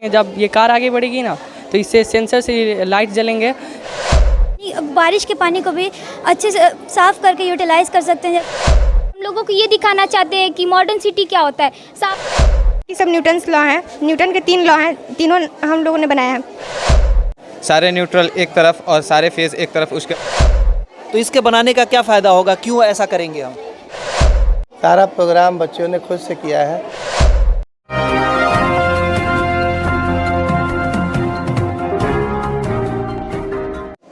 जब ये कार आगे बढ़ेगी ना तो इससे सेंसर से लाइट जलेंगे। बारिश के पानी को भी अच्छे से साफ करके यूटिलाइज कर सकते हैं। हम लोगों को ये दिखाना चाहते हैं कि मॉडर्न सिटी क्या होता है। ये सब न्यूटन्स लॉ हैं, न्यूटन के 3 लॉ हैं, तीनों हम लोगों ने बनाया है। सारे न्यूट्रल एक तरफ और सारे फेज एक तरफ उसके। तो इसके बनाने का क्या फ़ायदा होगा, क्यों ऐसा करेंगे हम? सारा प्रोग्राम बच्चों ने खुद से किया है।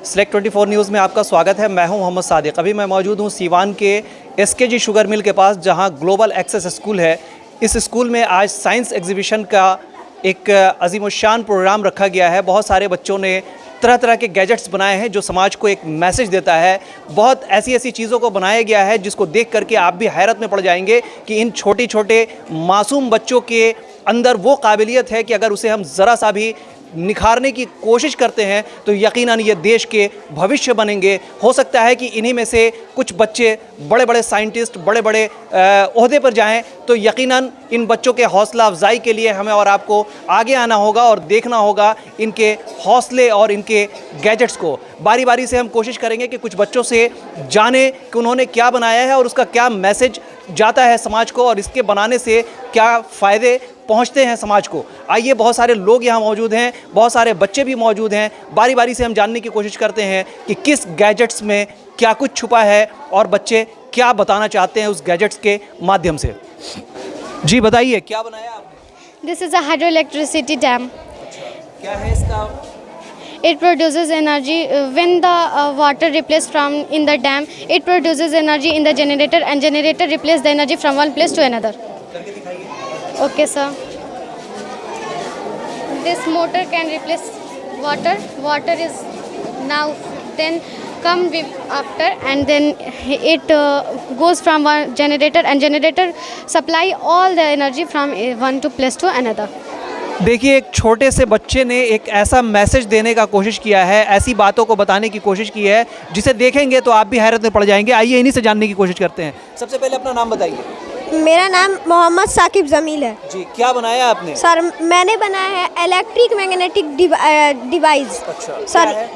Select 24 न्यूज़ में आपका स्वागत है। मैं हूं मोहम्मद सादिक। अभी मैं मौजूद हूं सीवान के SKG शुगर मिल के पास, जहां ग्लोबल एक्सेस स्कूल है। इस स्कूल में आज साइंस एग्जीबिशन का एक अजीमुशान प्रोग्राम रखा गया है। बहुत सारे बच्चों ने तरह तरह के गैजेट्स बनाए हैं जो समाज को एक मैसेज देता है। बहुत ऐसी ऐसी चीज़ों को बनाया गया है जिसको देख करके आप भी हैरत में पड़ जाएंगे कि इन छोटे छोटे मासूम बच्चों के अंदर वो काबिलियत है कि अगर उसे हम ज़रा सा भी निखारने की कोशिश करते हैं तो यकीनन ये देश के भविष्य बनेंगे। हो सकता है कि इन्हीं में से कुछ बच्चे बड़े बड़े साइंटिस्ट, बड़े बड़े ओहदे पर जाएं। तो यकीनन इन बच्चों के हौसला अफजाई के लिए हमें और आपको आगे आना होगा और देखना होगा इनके हौसले और इनके गैजेट्स को। बारी बारी से हम कोशिश करेंगे कि कुछ बच्चों से जाने कि उन्होंने क्या बनाया है और उसका क्या मैसेज जाता है समाज को और इसके बनाने से क्या फ़ायदे पहुंचते हैं समाज को। आइए, बहुत सारे लोग यहाँ मौजूद हैं, बहुत सारे बच्चे भी मौजूद हैं। बारी बारी से हम जानने की कोशिश करते हैं कि किस गैजेट्स में क्या कुछ छुपा है और बच्चे क्या बताना चाहते हैं उस गैजेट्स के माध्यम से। जी बताइए, क्या बनाया आपने? This is a hydroelectricity dam. क्या है इसका? It produces energy when the water replaces from in the dam. It produces energy in the generator and generator replaces the energy from one place to another. करके दिखाइए। Okay, sir. This motor can replace water. Water is now then come after and then it goes from one generator and generator supply all the energy from one to place to another. देखिए, एक छोटे से बच्चे ने एक ऐसा message देने का कोशिश किया है, ऐसी बातों को बताने की कोशिश की है जिसे देखेंगे तो आप भी हैरत में पड़ जाएंगे। आइए इन्हीं से जानने की कोशिश करते हैं। सबसे पहले अपना नाम बताइए। मेरा नाम मोहम्मद साकिब जमील है। जी, क्या बनाया आपने? सर, मैंने बनाया है इलेक्ट्रिक मैग्नेटिक डिवाइस। अच्छा,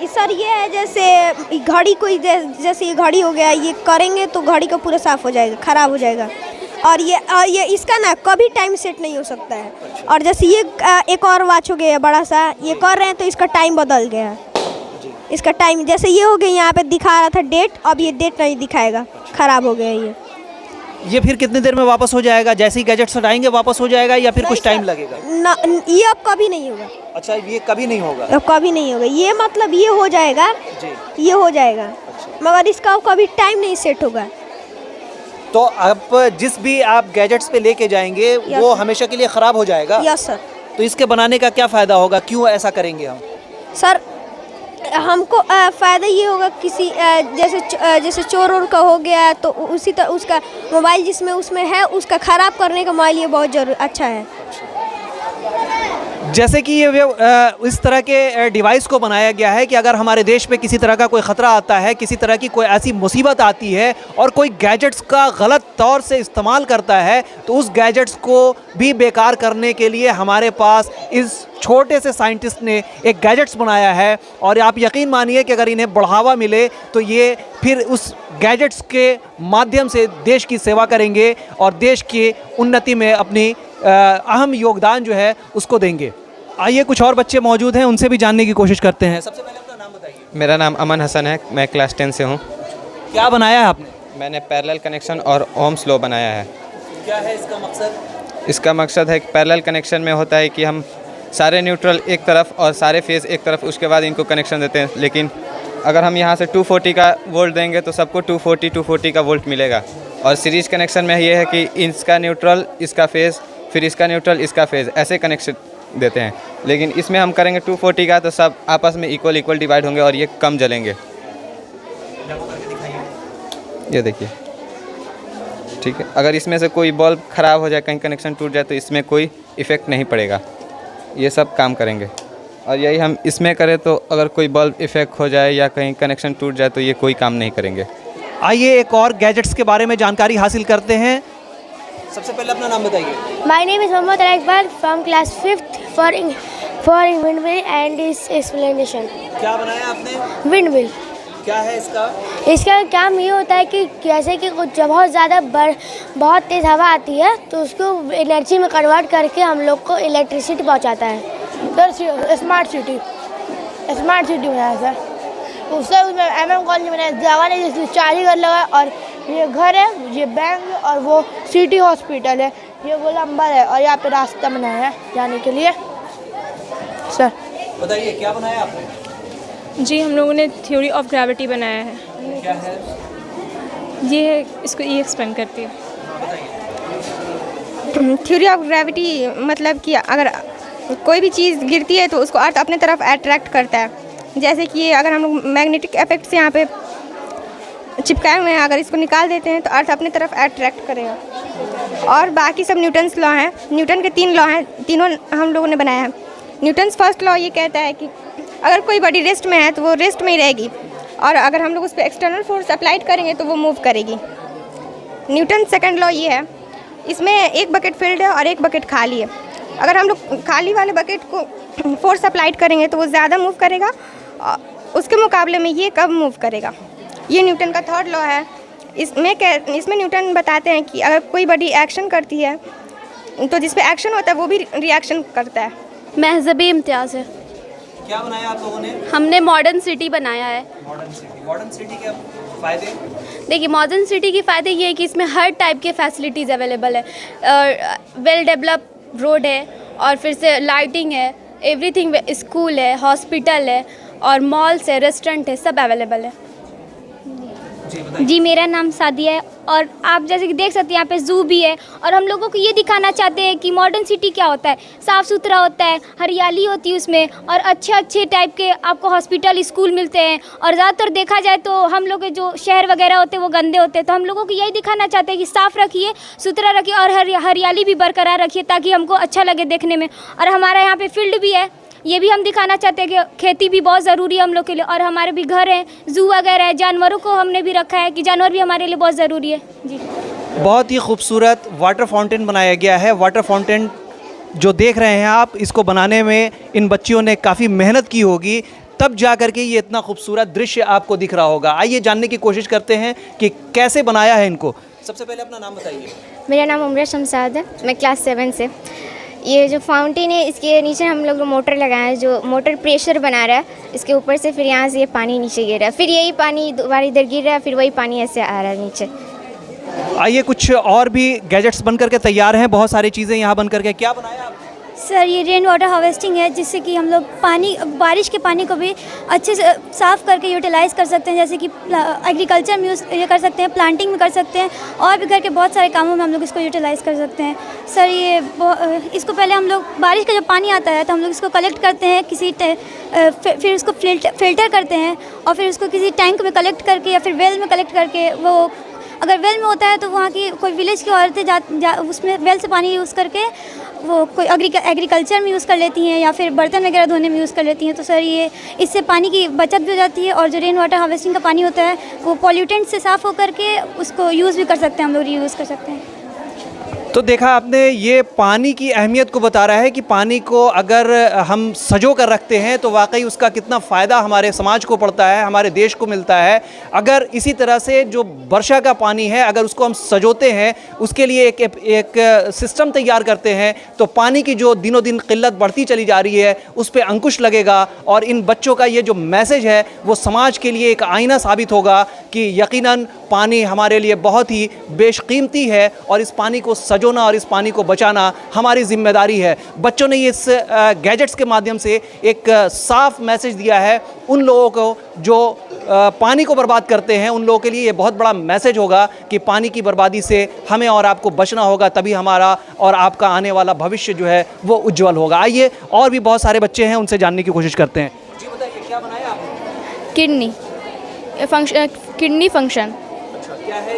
सर ये है जैसे घड़ी, कोई जैसे ये घड़ी हो गया, ये करेंगे तो घड़ी का पूरा साफ हो जाएगा, ख़राब हो जाएगा। और ये इसका ना कभी टाइम सेट नहीं हो सकता है। और जैसे ये एक और वॉच हो गया है बड़ा सा, ये कर रहे हैं तो इसका टाइम बदल गया है। इसका टाइम जैसे ये हो गया, यहाँ पे दिखा रहा था डेट, अब ये डेट नहीं दिखाएगा, ख़राब हो गया ये फिर कितनी देर में वापस हो जाएगा? जैसे ही गैजेट्स हटाएंगे वापस हो जाएगा या फिर कुछ टाइम लगेगा? ना, ये अब कभी नहीं होगा। अच्छा, ये कभी नहीं होगा? अब कभी नहीं होगा। ये मतलब ये हो जाएगा जी, ये हो जाएगा। अच्छा। मगर इसका कभी टाइम नहीं सेट होगा। तो अब जिस भी आप गैजेट्स पे लेके जाएंगे वो हमेशा के लिए ख़राब हो जाएगा? Yes sir. तो इसके बनाने का क्या फ़ायदा होगा, क्यों ऐसा करेंगे हम? सर, हमको फ़ायदा ये होगा, किसी जैसे चोर का हो गया तो उसी तरह उसका मोबाइल जिसमें उसमें है उसका ख़राब करने का मोबाइल ये बहुत अच्छा है। जैसे कि ये इस तरह के डिवाइस को बनाया गया है कि अगर हमारे देश पे किसी तरह का कोई ख़तरा आता है, किसी तरह की कोई ऐसी मुसीबत आती है और कोई गैजेट्स का गलत तौर से इस्तेमाल करता है तो उस गैजेट्स को भी बेकार करने के लिए हमारे पास इस छोटे से साइंटिस्ट ने एक गैजेट्स बनाया है। और आप यकीन मानिए कि अगर इन्हें बढ़ावा मिले तो ये फिर उस गैजेट्स के माध्यम से देश की सेवा करेंगे और देश की उन्नति में अपनी अहम योगदान जो है उसको देंगे। आइए, कुछ और बच्चे मौजूद हैं, उनसे भी जानने की कोशिश करते हैं। सबसे पहले अपना नाम बताइए। मेरा नाम अमन हसन है, मैं क्लास 10 से हूँ। क्या बनाया है आपने? मैंने पैरेलल कनेक्शन और ओम्स लॉ बनाया है। क्या है इसका मकसद? इसका मकसद है कि पैरेलल कनेक्शन में होता है कि हम सारे न्यूट्रल एक तरफ और सारे फेज़ एक तरफ, उसके बाद इनको कनेक्शन देते हैं। लेकिन अगर हम यहाँ से 240 का वोल्ट देंगे तो सबको 240 का वोल्ट मिलेगा। और सीरीज़ कनेक्शन में ये है कि इसका न्यूट्रल, इसका फेज़, फिर इसका न्यूट्रल, इसका फेज़, ऐसे कनेक्शन देते हैं। लेकिन इसमें हम करेंगे 240 का तो सब आपस में इक्वल डिवाइड होंगे और ये कम जलेंगे। ये देखिए, ठीक है। अगर इसमें से कोई बल्ब ख़राब हो जाए, कहीं कनेक्शन टूट जाए तो इसमें कोई इफ़ेक्ट नहीं पड़ेगा। ये सब काम करेंगे। और यही हम इसमें करें तो अगर कोई बल्ब इफ़ेक्ट हो जाए या कहीं कनेक्शन टूट जाए तो ये कोई काम नहीं करेंगे। आइए एक और गैजेट्स के बारे में जानकारी हासिल करते हैं। सबसे पहले अपना नाम बताइए। My name is Mohammad Akbar from class 5th for windmill and its explanation. क्या बनाया आपने? Windmill. क्या है इसका? इसका काम ये होता है कि जैसे कि कुछ जब बहुत तेज़ हवा आती है तो उसको एनर्जी में कन्वर्ट करके हम लोग को इलेक्ट्रिसिटी पहुंचाता है। सर स्मार्ट सिटी बनाया सर, उससे उसमें कॉलेज बनाया, जगह ने जिसमें 4 घर लगा, और ये घर है, ये बैंक है, और वो सिटी हॉस्पिटल है, ये गोलंबर है, और यहाँ पे रास्ता बनाया है जाने के लिए। सर बताइए क्या बनाया आपने? जी, हम लोगों ने थ्योरी ऑफ ग्रेविटी बनाया है। क्या है? ये है, इसको ये एक्सप्लेन करती है। थ्योरी ऑफ ग्रेविटी मतलब कि अगर कोई भी चीज़ गिरती है तो उसको अर्थ अपने तरफ अट्रैक्ट करता है। जैसे कि अगर हम लोग मैग्नेटिक इफेक्ट से यहाँ पे चिपकाए हुए हैं, अगर इसको निकाल देते हैं तो अर्थ अपने तरफ अट्रैक्ट करेगा। और बाकी सब न्यूटन्स लॉ हैं, न्यूटन के 3 लॉ हैं, तीनों हम लोगों ने बनाया है। न्यूटन्स फर्स्ट लॉ ये कहता है कि अगर कोई बॉडी रेस्ट में है तो वो रेस्ट में ही रहेगी, और अगर हम लोग उस पर एक्सटर्नल फोर्स अप्लाइड करेंगे तो वो मूव करेगी। न्यूटन सेकंड लॉ ये है, इसमें एक बकेट फिल्ड है और एक बकेट खाली है। अगर हम लोग खाली वाले बकेट को फोर्स अप्लाइड करेंगे तो वो ज़्यादा मूव करेगा, उसके मुकाबले में ये कम मूव करेगा। ये न्यूटन का थर्ड लॉ है। इसमें न्यूटन बताते हैं कि अगर कोई बॉडी एक्शन करती है तो जिस पे एक्शन होता है वो भी रिएक्शन करता है। महज़बी इम्तियाज़ है। क्या बनाया आप लोगों ने? हमने मॉडर्न सिटी बनाया है। मॉडर्न सिटी के फ़ायदे? देखिए, मॉडर्न सिटी के फ़ायदे ये है कि इसमें हर टाइप के फैसिलिटीज़ अवेलेबल है, वेल डेवलप रोड है, और फिर से लाइटिंग है, एवरीथिंग, स्कूल है, हॉस्पिटल है, और मॉल्स है, रेस्टोरेंट है, सब अवेलेबल है। जी, मेरा नाम सादिया है, और आप जैसे कि देख सकते हैं यहाँ पे ज़ू भी है, और हम लोगों को ये दिखाना चाहते हैं कि मॉडर्न सिटी क्या होता है। साफ़ सुथरा होता है, हरियाली होती है उसमें, और अच्छे टाइप के आपको हॉस्पिटल, स्कूल मिलते हैं। और ज़्यादातर देखा जाए तो हम लोग के जो शहर वगैरह होते हैं वो गंदे होते हैं, तो हम लोगों को यही दिखाना चाहते हैं कि साफ़ रखिए, सुथरा रखिए, और हरियाली भी बरकरार रखिए ताकि हमको अच्छा लगे देखने में। और हमारा यहाँ पर फील्ड भी है, ये भी हम दिखाना चाहते हैं कि खेती भी बहुत ज़रूरी है हम लोग के लिए, और हमारे भी घर हैं, ज़ू वगैरह है, जानवरों को हमने भी रखा है कि जानवर भी हमारे लिए बहुत ज़रूरी है। जी, बहुत ही खूबसूरत वाटर फाउंटेन बनाया गया है। वाटर फाउंटेन जो देख रहे हैं आप, इसको बनाने में इन बच्चियों ने काफ़ी मेहनत की होगी, तब जा कर के ये इतना खूबसूरत दृश्य आपको दिख रहा होगा। आइए जानने की कोशिश करते हैं कि कैसे बनाया है इनको। सबसे पहले अपना नाम बताइए। मेरा नाम उमरा शमशाद है, मैं क्लास 7 से। ये जो फाउंटेन है, इसके नीचे हम लोग मोटर लगाए हैं, जो मोटर प्रेशर बना रहा है इसके ऊपर से, फिर यहाँ से ये पानी नीचे गिर रहा है, फिर यही पानी दोबारा इधर गिर रहा है, फिर वही पानी ऐसे आ रहा है नीचे। आइए, कुछ और भी गैजेट्स बन करके तैयार हैं, बहुत सारी चीज़ें यहाँ बन करके। क्या बनाया आप? सर, ये रेन वाटर हार्वेस्टिंग है, जिससे कि हम लोग बारिश के पानी को भी अच्छे से साफ़ करके यूटिलाइज़ कर सकते हैं। जैसे कि एग्रीकल्चर में यूज़ ये कर सकते हैं, प्लांटिंग में कर सकते हैं, और भी घर के बहुत सारे कामों में हम लोग इसको यूटिलाइज़ कर सकते हैं। सर, इसको पहले हम लोग बारिश का जब पानी आता है तो हम लोग इसको कलेक्ट करते हैं फिर उसको फिल्टर करते हैं, और फिर उसको किसी टैंक में कलेक्ट करके या फिर वेल में कलेक्ट करके, वो अगर वेल में होता है तो वहाँ की कोई विलेज की औरतें उसमें वेल से पानी यूज़ करके वो कोई एग्रीकल्चर में यूज़ कर लेती हैं, या फिर बर्तन वगैरह धोने में यूज़ कर लेती हैं। तो सर, ये इससे पानी की बचत भी हो जाती है, और जो रेन वाटर हार्वेस्टिंग का पानी होता है वो पॉल्यूटेंट से साफ़ हो करके उसको यूज़ भी कर सकते हैं, हम लोग रीयूज़ कर सकते हैं। तो देखा आपने, ये पानी की अहमियत को बता रहा है कि पानी को अगर हम सजो कर रखते हैं तो वाकई उसका कितना फ़ायदा हमारे समाज को पड़ता है, हमारे देश को मिलता है। अगर इसी तरह से जो वर्षा का पानी है, अगर उसको हम सजोते हैं, उसके लिए एक सिस्टम तैयार करते हैं, तो पानी की जो दिनों दिन किल्लत बढ़ती चली जा रही है उस पर अंकुश लगेगा, और इन बच्चों का ये जो मैसेज है वो समाज के लिए एक आईना साबित होगा कि यकीनन पानी हमारे लिए बहुत ही बेशकीमती है, और इस पानी को सजोना और इस पानी को बचाना हमारी जिम्मेदारी है। बच्चों ने इस गैजेट्स के माध्यम से एक साफ मैसेज दिया है उन लोगों को जो पानी को बर्बाद करते हैं। उन लोगों के लिए ये बहुत बड़ा मैसेज होगा कि पानी की बर्बादी से हमें और आपको बचना होगा, तभी हमारा और आपका आने वाला भविष्य जो है वो उज्जवल होगा। आइए, और भी बहुत सारे बच्चे हैं, उनसे जानने की कोशिश करते हैं। जी बताइए, क्या बनाया आपने? Kidney function. अच्छा, क्या है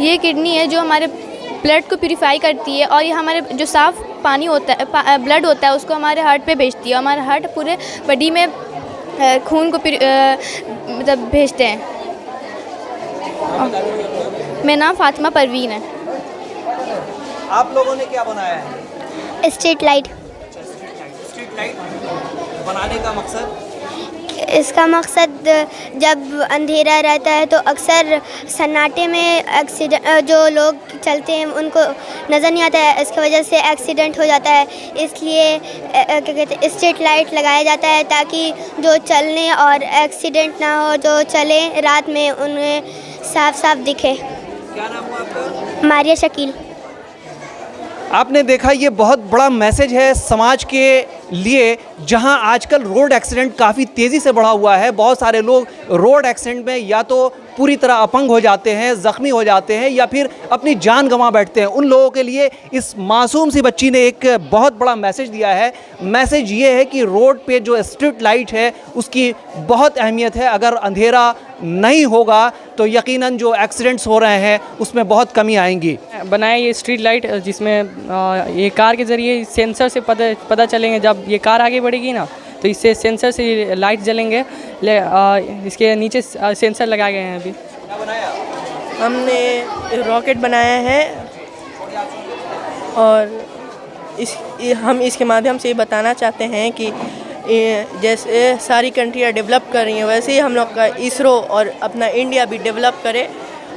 ये किडनी है जो हमारे ब्लड को प्यूरिफाई करती है, और ये हमारे जो साफ़ पानी होता है, ब्लड होता है, उसको हमारे हार्ट पे भेजती है। हमारा हार्ट पूरे बॉडी में खून को मतलब भेजते हैं। मेरा नाम फातिमा परवीन है। आप लोगों ने क्या बनाया है? Street light. स्ट्रीट लाइट बनाने का मकसद? इसका मकसद जब अंधेरा रहता है तो अक्सर सन्नाटे में एक्सीडेंट, जो लोग चलते हैं उनको नज़र नहीं आता है, इसकी वजह से एक्सीडेंट हो जाता है। इसलिए क्या कहते हैं, स्ट्रीट लाइट लगाया जाता है ताकि जो चलने और एक्सीडेंट ना हो, जो चले रात में उन्हें साफ साफ दिखे। क्या नाम हुआ आपका? मारिया शकील। आपने देखा, ये बहुत बड़ा मैसेज है समाज के लिए, जहां आजकल रोड एक्सीडेंट काफ़ी तेज़ी से बढ़ा हुआ है। बहुत सारे लोग रोड एक्सीडेंट में या तो पूरी तरह अपंग हो जाते हैं, ज़ख्मी हो जाते हैं, या फिर अपनी जान गंवा बैठते हैं। उन लोगों के लिए इस मासूम सी बच्ची ने एक बहुत बड़ा मैसेज दिया है। मैसेज ये है कि रोड पे जो स्ट्रीट लाइट है उसकी बहुत अहमियत है। अगर अंधेरा नहीं होगा तो यकीनन जो एक्सीडेंट्स हो रहे हैं उसमें बहुत कमी आएंगी। बनाया ये स्ट्रीट लाइट, जिसमें ये कार के ज़रिए सेंसर से पता चलेंगे। जब ये कार आगे बढ़ेगी ना तो इससे सेंसर से लाइट जलेंगे। इसके नीचे सेंसर लगाए गए हैं। अभी क्या बनाया? हमने रॉकेट बनाया है और हम इसके माध्यम से ये बताना चाहते हैं कि जैसे सारी कंट्रियाँ डेवलप कर रही हैं वैसे ही हम लोग का इसरो और अपना इंडिया भी डेवलप करे।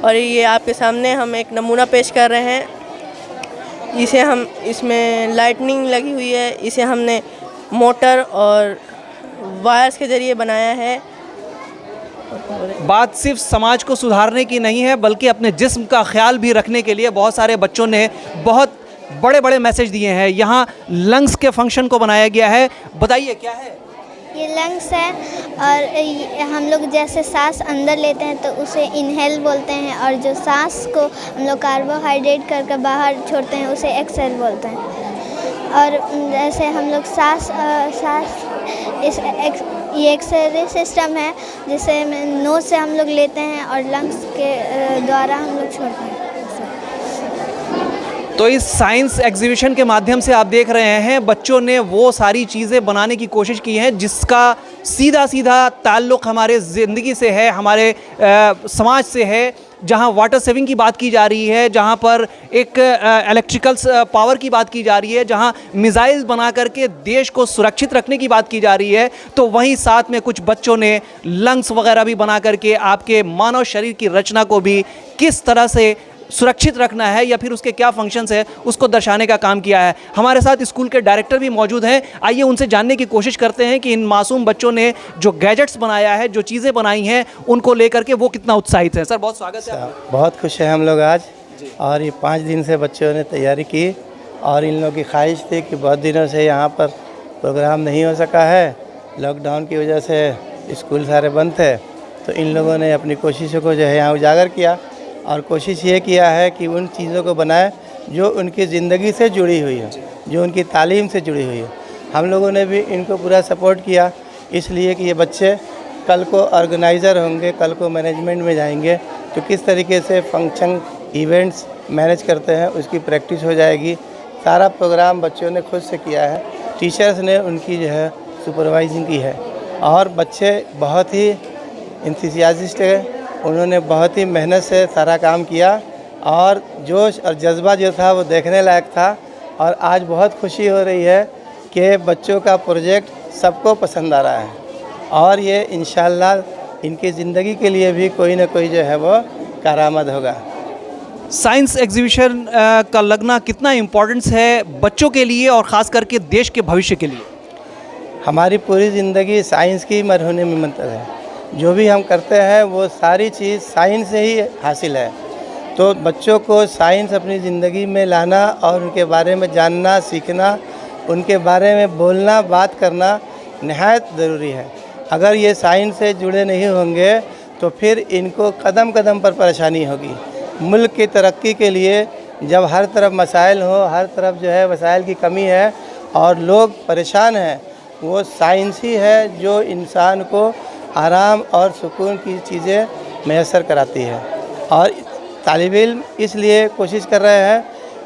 और ये आपके सामने हम एक नमूना पेश कर रहे हैं। इसे हम, इसमें लाइटनिंग लगी हुई है, इसे हमने मोटर और वायर्स के ज़रिए बनाया है। बात सिर्फ समाज को सुधारने की नहीं है बल्कि अपने जिस्म का ख्याल भी रखने के लिए बहुत सारे बच्चों ने बहुत बड़े बड़े मैसेज दिए हैं। यहाँ लंग्स के फंक्शन को बनाया गया है। बताइए क्या है ये? लंग्स है और हम लोग जैसे सांस अंदर लेते हैं तो उसे इनहेल बोलते हैं, और जो सांस को हम लोग कार्बोहाइड्रेट करके बाहर छोड़ते हैं उसे एक्सहेल बोलते हैं। और जैसे हम लोग सांस ये एक्सरे सिस्टम है जिसे नोज से हम लोग लेते हैं और लंग्स के द्वारा हम लोग छोड़ते हैं। तो इस साइंस एग्जीबिशन के माध्यम से आप देख रहे हैं बच्चों ने वो सारी चीज़ें बनाने की कोशिश की हैं जिसका सीधा सीधा ताल्लुक़ हमारे ज़िंदगी से है, हमारे समाज से है। जहां वाटर सेविंग की बात की जा रही है, जहां पर एक इलेक्ट्रिकल पावर की बात की जा रही है, जहां मिसाइल्स बना करके देश को सुरक्षित रखने की बात की जा रही है, तो वहीं साथ में कुछ बच्चों ने लंग्स वगैरह भी बना करके आपके मानव शरीर की रचना को भी किस तरह से सुरक्षित रखना है या फिर उसके क्या फंक्शंस है उसको दर्शाने का काम किया है। हमारे साथ स्कूल के डायरेक्टर भी मौजूद हैं। आइए उनसे जानने की कोशिश करते हैं कि इन मासूम बच्चों ने जो गैजेट्स बनाया है, जो चीज़ें बनाई हैं, उनको लेकर के वो कितना उत्साहित हैं। सर बहुत स्वागत है। बहुत खुश हैं हम लोग आज, और ये 5 दिन से बच्चों ने तैयारी की और इन लोगों की ख्वाहिश थी कि बहुत दिनों से यहाँ पर प्रोग्राम नहीं हो सका है, लॉकडाउन की वजह से स्कूल सारे बंद थे, तो इन लोगों ने अपनी कोशिशों को जो है यहाँ उजागर किया और कोशिश ये किया है कि उन चीज़ों को बनाए जो उनकी ज़िंदगी से जुड़ी हुई है, जो उनकी तालीम से जुड़ी हुई है। हम लोगों ने भी इनको पूरा सपोर्ट किया, इसलिए कि ये बच्चे कल को ऑर्गेनाइज़र होंगे, कल को मैनेजमेंट में जाएंगे तो किस तरीके से फंक्शन इवेंट्स मैनेज करते हैं उसकी प्रैक्टिस हो जाएगी। सारा प्रोग्राम बच्चों ने खुद से किया है, टीचर्स ने उनकी जो है सुपरवाइजिंग की है, और बच्चे बहुत ही इंथुसियास्टिक है। उन्होंने बहुत ही मेहनत से सारा काम किया और जोश और जज्बा जो था वो देखने लायक था। और आज बहुत खुशी हो रही है कि बच्चों का प्रोजेक्ट सबको पसंद आ रहा है, और ये इंशाल्लाह इनकी ज़िंदगी के लिए भी कोई ना कोई जो है वो कारआमद होगा। साइंस एग्जीबिशन का लगना कितना इम्पोर्टेंस है बच्चों के लिए और ख़ास करके देश के भविष्य के लिए? हमारी पूरी ज़िंदगी साइंस की मरहूने में मंतर है। जो भी हम करते हैं वो सारी चीज़ साइंस से ही हासिल है। तो बच्चों को साइंस अपनी ज़िंदगी में लाना और उनके बारे में जानना, सीखना, उनके बारे में बोलना, बात करना निहायत ज़रूरी है। अगर ये साइंस से जुड़े नहीं होंगे तो फिर इनको कदम कदम पर परेशानी होगी। मुल्क की तरक्की के लिए जब हर तरफ मसाइल हो, हर तरफ जो है वसाइल की कमी है और लोग परेशान हैं, वो साइंस ही है जो इंसान को आराम और सुकून की चीज़ें मैसर कराती है। और तालिब इल्म इसलिए कोशिश कर रहे हैं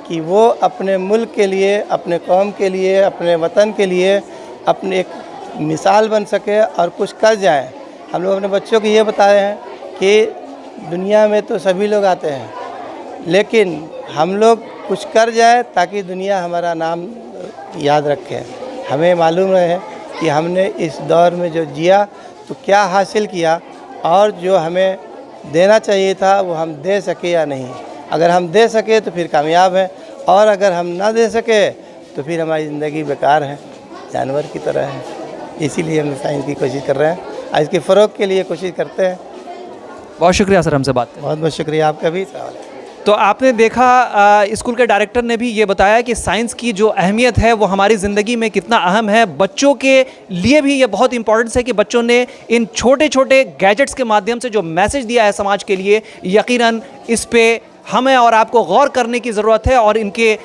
कि वो अपने मुल्क के लिए, अपने कौम के लिए, अपने वतन के लिए अपने एक मिसाल बन सके और कुछ कर जाएं। हम लोग अपने बच्चों को ये बता रहे हैं कि दुनिया में तो सभी लोग आते हैं, लेकिन हम लोग कुछ कर जाएं ताकि दुनिया हमारा नाम याद रखे। हमें मालूम रहे कि हमने इस दौर में जो जिया तो क्या हासिल किया और जो हमें देना चाहिए था वो हम दे सके या नहीं। अगर हम दे सके तो फिर कामयाब हैं, और अगर हम ना दे सके तो फिर हमारी ज़िंदगी बेकार है, जानवर की तरह है। इसीलिए हम साइंस की कोशिश कर रहे हैं और इसके फ़रोग़ के लिए कोशिश करते हैं। बहुत शुक्रिया सर हमसे बात करने। बहुत बहुत शुक्रिया आपका भी। तो आपने देखा स्कूल के डायरेक्टर ने भी ये बताया कि साइंस की जो अहमियत है वो हमारी ज़िंदगी में कितना अहम है। बच्चों के लिए भी ये बहुत इंपॉर्टेंस है कि बच्चों ने इन छोटे छोटे गैजेट्स के माध्यम से जो मैसेज दिया है समाज के लिए, यकीनन इस पे हमें और आपको गौर करने की ज़रूरत है और इनके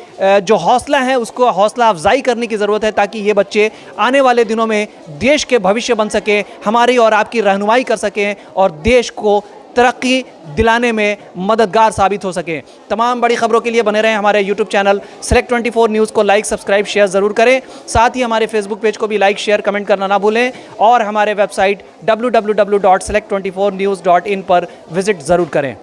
जो हौसला है उसको हौसला अफजाई करने की ज़रूरत है, ताकि ये बच्चे आने वाले दिनों में देश के भविष्य बन सकें, हमारी और आपकी रहनुमाई कर सकें और देश को तरक्की दिलाने में मददगार साबित हो सकें। तमाम बड़ी खबरों के लिए बने रहें हमारे यूट्यूब चैनल Select 24 न्यूज़ को लाइक, सब्सक्राइब, शेयर ज़रूर करें। साथ ही हमारे फेसबुक पेज को भी लाइक, शेयर, कमेंट करना ना भूलें और हमारे वेबसाइट www.select24news.in पर विजिट ज़रूर करें।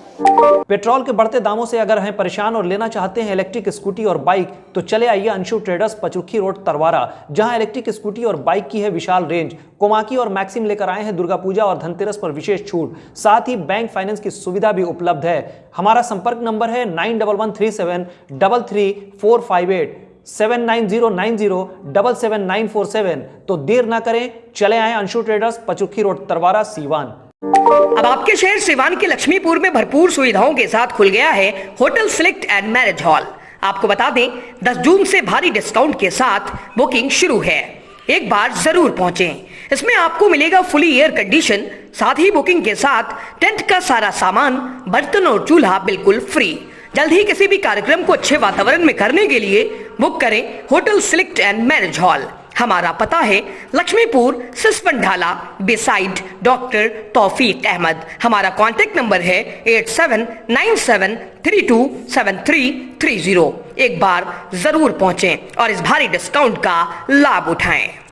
पेट्रोल के बढ़ते दामों से अगर हैं परेशान और लेना चाहते हैं इलेक्ट्रिक स्कूटी और बाइक, तो चले आइए अंशु ट्रेडर्स, पचरुखी रोड, तरवारा, जहां इलेक्ट्रिक स्कूटी और बाइक की है विशाल रेंज। कोमाकी और मैक्सिम लेकर आए हैं दुर्गा पूजा और धनतेरस पर विशेष छूट, साथ ही बैंक फाइनेंस की सुविधा भी उपलब्ध है। हमारा संपर्क नंबर है 9113733458 7909077947। तो देर ना करें, चले आए अंशु ट्रेडर्स, पचरुखी रोड, तरवारा, सीवान। अब आपके शहर सिवान के लक्ष्मीपुर में भरपूर सुविधाओं के साथ खुल गया है hotel select and marriage hall. आपको बता दें 10 जून से भारी डिस्काउंट के साथ बुकिंग शुरू है, एक बार जरूर पहुंचें। इसमें आपको मिलेगा फुली एयर कंडीशन, साथ ही बुकिंग के साथ टेंट का सारा सामान, बर्तन और चूल्हा बिल्कुल फ्री। जल्द ही किसी भी कार्यक्रम को अच्छे वातावरण में करने के लिए बुक करें hotel select and marriage hall. हमारा पता है लक्ष्मीपुर, सिसवन ढाला, बिसाइड डॉक्टर तौफीक अहमद। हमारा कॉन्टेक्ट नंबर है 8797327330। एक बार जरूर पहुंचें और इस भारी डिस्काउंट का लाभ उठाएं।